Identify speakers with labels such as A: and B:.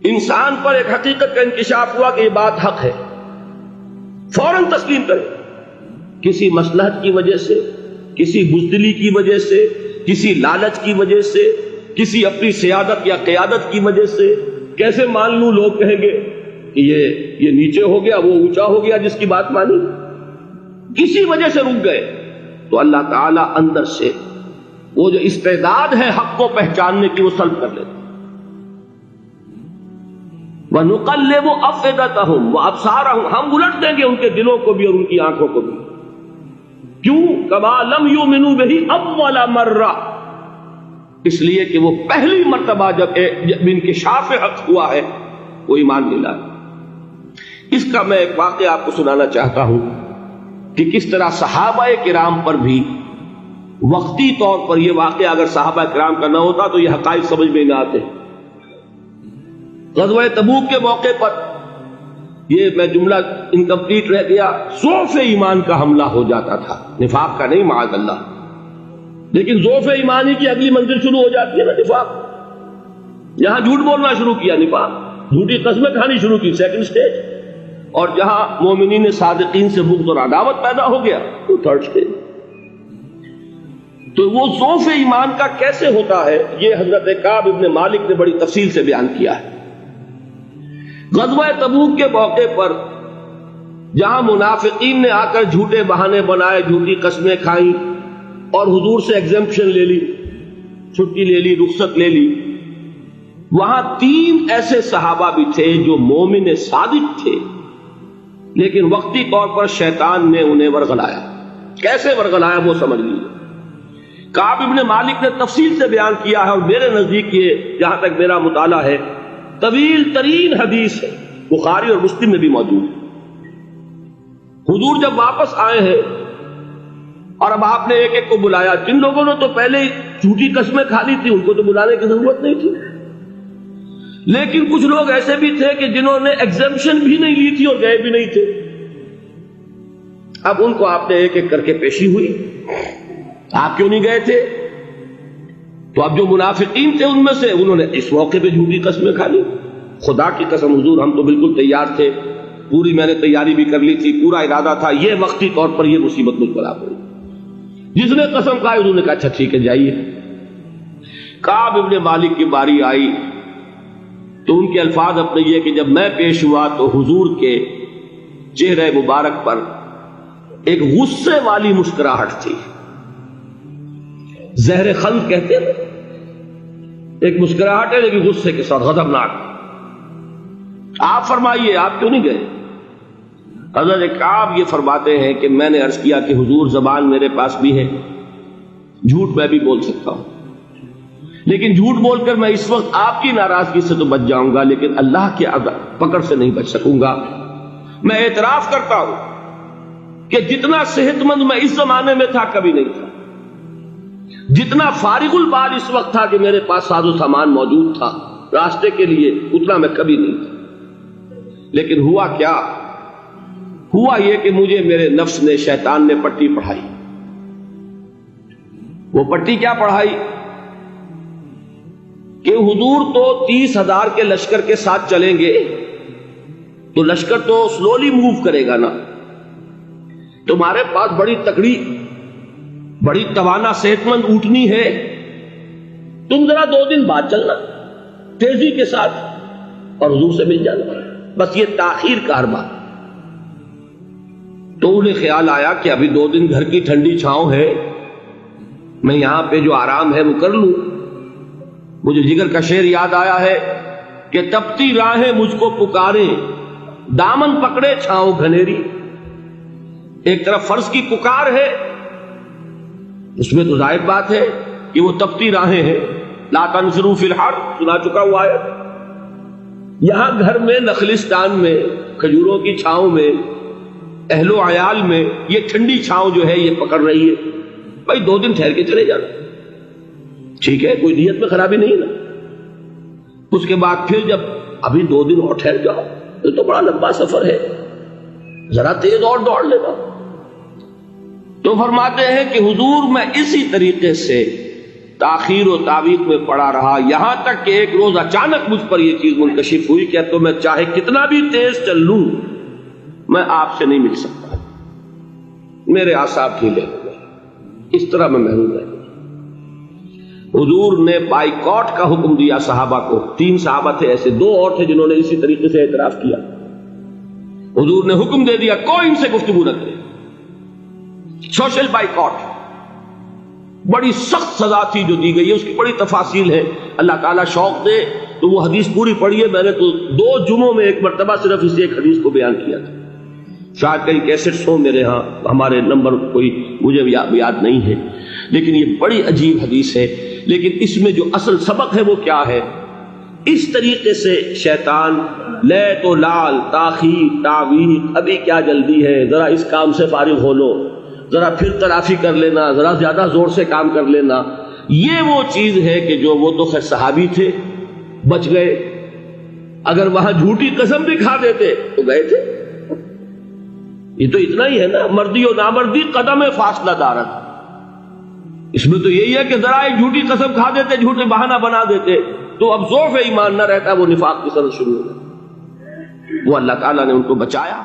A: انسان پر ایک حقیقت کا انکشاف ہوا کہ یہ بات حق ہے، فوراً تسلیم کرے. کسی مصلحت کی وجہ سے، کسی بزدلی کی وجہ سے، کسی لالچ کی وجہ سے، کسی اپنی سیادت یا قیادت کی وجہ سے کیسے مان لوں؟ لوگ کہیں گے کہ یہ نیچے ہو گیا، وہ اونچا ہو گیا جس کی بات مانی. کسی وجہ سے رک گئے تو اللہ تعالی اندر سے وہ جو استعداد ہے حق کو پہچاننے کی وہ سلب کر لیتے. وَنُقَلِّبُ أَفْئِدَتَهُمْ وَأَبْصَارَهُمْ، ہم الٹ دیں گے ان کے دلوں کو بھی اور ان کی آنکھوں کو بھی. کیوں؟ كَمَا لَمْ يُؤْمِنُوا بِهِ أَوَّلَ مَرَّةٍ، اس لیے کہ وہ پہلی مرتبہ جب انکشاف حق ہوا ہے وہ ایمان نہیں لائے. اس کا میں ایک واقعہ آپ کو سنانا چاہتا ہوں کہ کس طرح صحابہ کرام پر بھی وقتی طور پر یہ واقعہ اگر صحابہ کرام کا نہ ہوتا تو یہ حقائق سمجھ میں نہ آتے. غزوہ تبوک کے موقع پر یہ میں جملہ انکمپلیٹ رہ گیا، ضعف ایمان کا حملہ ہو جاتا تھا، نفاق کا نہیں معاذ اللہ، لیکن ضعف ایمانی کی اگلی منزل شروع ہو جاتی ہے نا نفاق. یہاں جھوٹ بولنا شروع کیا نفاق، جھوٹی قسمیں کھانی شروع کی سیکنڈ سٹیج، اور جہاں مومنین صادقین سے بغض اور عداوت پیدا ہو گیا وہ تھرڈ سٹیج. تو وہ ضعف ایمان کا کیسے ہوتا ہے یہ حضرت کعب ابن مالک نے بڑی تفصیل سے بیان کیا ہے. غزوہ تبوک کے موقع پر جہاں منافقین نے آ کر جھوٹے بہانے بنائے، جھوٹی قسمیں کھائیں اور حضور سے ایگزمپشن لے لی، چھٹی لے لی، رخصت لے لی، وہاں 3 ایسے صحابہ بھی تھے جو مومن صادق تھے، لیکن وقتی طور پر شیطان نے انہیں ورغلایا. کیسے ورغلایا وہ سمجھ لیجیے. کعب ابن مالک نے تفصیل سے بیان کیا ہے، اور میرے نزدیک یہ جہاں تک میرا مطالعہ ہے طویل ترین حدیث ہے، بخاری اور مسلم میں بھی موجود ہے. حضور جب واپس آئے ہیں اور اب آپ نے ایک ایک کو بلایا، جن لوگوں نے تو پہلے جھوٹی قسمیں کھا لی تھی ان کو تو بلانے کی ضرورت نہیں تھی، لیکن کچھ لوگ ایسے بھی تھے کہ جنہوں نے ایگزمپشن بھی نہیں لی تھی اور گئے بھی نہیں تھے. اب ان کو آپ نے ایک ایک کر کے پیشی ہوئی، آپ کیوں نہیں گئے تھے؟ تو اب جو منافقین تھے ان میں سے انہوں نے اس موقع پہ جھوٹی قسمیں کھا لی. خدا کی قسم حضور ہم تو بالکل تیار تھے، پوری میں نے تیاری بھی کر لی تھی، پورا ارادہ تھا، یہ وقتی طور پر یہ مصیبت مجھ پر آ پڑی. جس نے قسم کھائی انہوں نے کہا اچھا ٹھیک ہے جائیے. کعب ابن مالک کی باری آئی تو ان کے الفاظ اپنے یہ کہ جب میں پیش ہوا تو حضور کے چہرے مبارک پر ایک غصے والی مسکراہٹ تھی. زہر خلق کہتے ہیں، ایک مسکراہٹ ہے لیکن غصے کے ساتھ غضبناک. آپ فرمائیے آپ کیوں نہیں گئے؟ حضرت کعب یہ فرماتے ہیں کہ میں نے عرض کیا کہ حضور زبان میرے پاس بھی ہے، جھوٹ میں بھی بول سکتا ہوں، لیکن جھوٹ بول کر میں اس وقت آپ کی ناراضگی سے تو بچ جاؤں گا لیکن اللہ کے پکڑ سے نہیں بچ سکوں گا. میں اعتراف کرتا ہوں کہ جتنا صحت مند میں اس زمانے میں تھا کبھی نہیں تھا، جتنا فارغ البال اس وقت تھا کہ میرے پاس ساز و سامان موجود تھا راستے کے لیے، اتنا میں کبھی نہیں تھا. لیکن ہوا کیا؟ ہوا یہ کہ مجھے میرے نفس نے، شیطان نے پٹی پڑھائی. وہ پٹی کیا پڑھائی کہ حضور تو 30,000 کے لشکر کے ساتھ چلیں گے تو لشکر تو سلولی موو کرے گا نا، تمہارے پاس بڑی تکڑی، بڑی توانا صحت مند اونٹنی ہے، تم ذرا 2 دن بعد چلنا تیزی کے ساتھ اور حضور سے مل جانا، بس یہ تاخیر کا حربہ. تو انہیں خیال آیا کہ ابھی 2 دن گھر کی ٹھنڈی چھاؤں ہے، میں یہاں پہ جو آرام ہے وہ کر لوں. مجھے جگر کا شعر یاد آیا ہے کہ تپتی راہیں مجھ کو پکارے، دامن پکڑے چھاؤں گھنیری. ایک طرف فرض کی پکار ہے، اس میں تو ظاہر بات ہے کہ وہ تپتی راہیں ہیں. لا تنظروا فی الحر سنا چکا ہوا ہے. یہاں گھر میں، نخلستان میں، کھجوروں کی چھاؤں میں، اہل و عیال میں یہ ٹھنڈی چھاؤں جو ہے یہ پکڑ رہی ہے. بھائی 2 دن ٹھہر کے چلے جانا، ٹھیک ہے، کوئی نیت میں خرابی نہیں نا. اس کے بعد پھر جب ابھی 2 دن اور ٹھہر جاؤ، یہ تو بڑا لمبا سفر ہے، ذرا تیز اور دوڑ لینا. تو فرماتے ہیں کہ حضور میں اسی طریقے سے تاخیر و تعویق میں پڑا رہا، یہاں تک کہ ایک روز اچانک مجھ پر یہ چیز منکشف ہوئی کہ تو میں چاہے کتنا بھی تیز چل لوں میں آپ سے نہیں مل سکتا، میرے اعصاب ڈھیلے ہو گئے، اس طرح میں محروم رہ گیا۔ حضور نے بائیکاٹ کا حکم دیا صحابہ کو، 3 صحابہ تھے ایسے، 2 اور تھے جنہوں نے اسی طریقے سے اعتراف کیا۔ حضور نے حکم دے دیا کوئی ان سے گفتگو نہ کرے، سوشل بائیکاٹ، بڑی سخت سزا تھی جو دی گئی ہے، اس کی بڑی تفاصیل ہے، اللہ تعالیٰ شوق دے تو وہ حدیث پوری پڑھی ہے، میں نے تو 2 جمعوں میں ایک مرتبہ صرف اس ایک حدیث کو بیان کیا تھا، شاید کئی کیسٹس ہوں میرے ہاں، ہمارے نمبر کوئی مجھے یاد نہیں ہے، لیکن یہ بڑی عجیب حدیث ہے۔ لیکن اس میں جو اصل سبق ہے وہ کیا ہے؟ اس طریقے سے شیطان لے تو لال، تاخیر، تعویق، ابھی کیا جلدی ہے، ذرا اس کام سے فارغ ہو لو، ذرا پھر تلافی کر لینا، ذرا زیادہ زور سے کام کر لینا، یہ وہ چیز ہے کہ جو وہ تو خیر صحابی تھے بچ گئے، اگر وہاں جھوٹی قسم بھی کھا دیتے تو گئے تھے۔ یہ تو اتنا ہی ہے نا، مردی و نامردی قدم فاصلہ دارت، اس میں تو یہی ہے کہ ذرا ایک جھوٹی قسم کھا دیتے، جھوٹے بہانہ بنا دیتے تو اب ضعف ایمان نہ رہتا، وہ نفاق کی سرد شروع ہو گئی۔ وہ اللہ تعالیٰ نے ان کو بچایا۔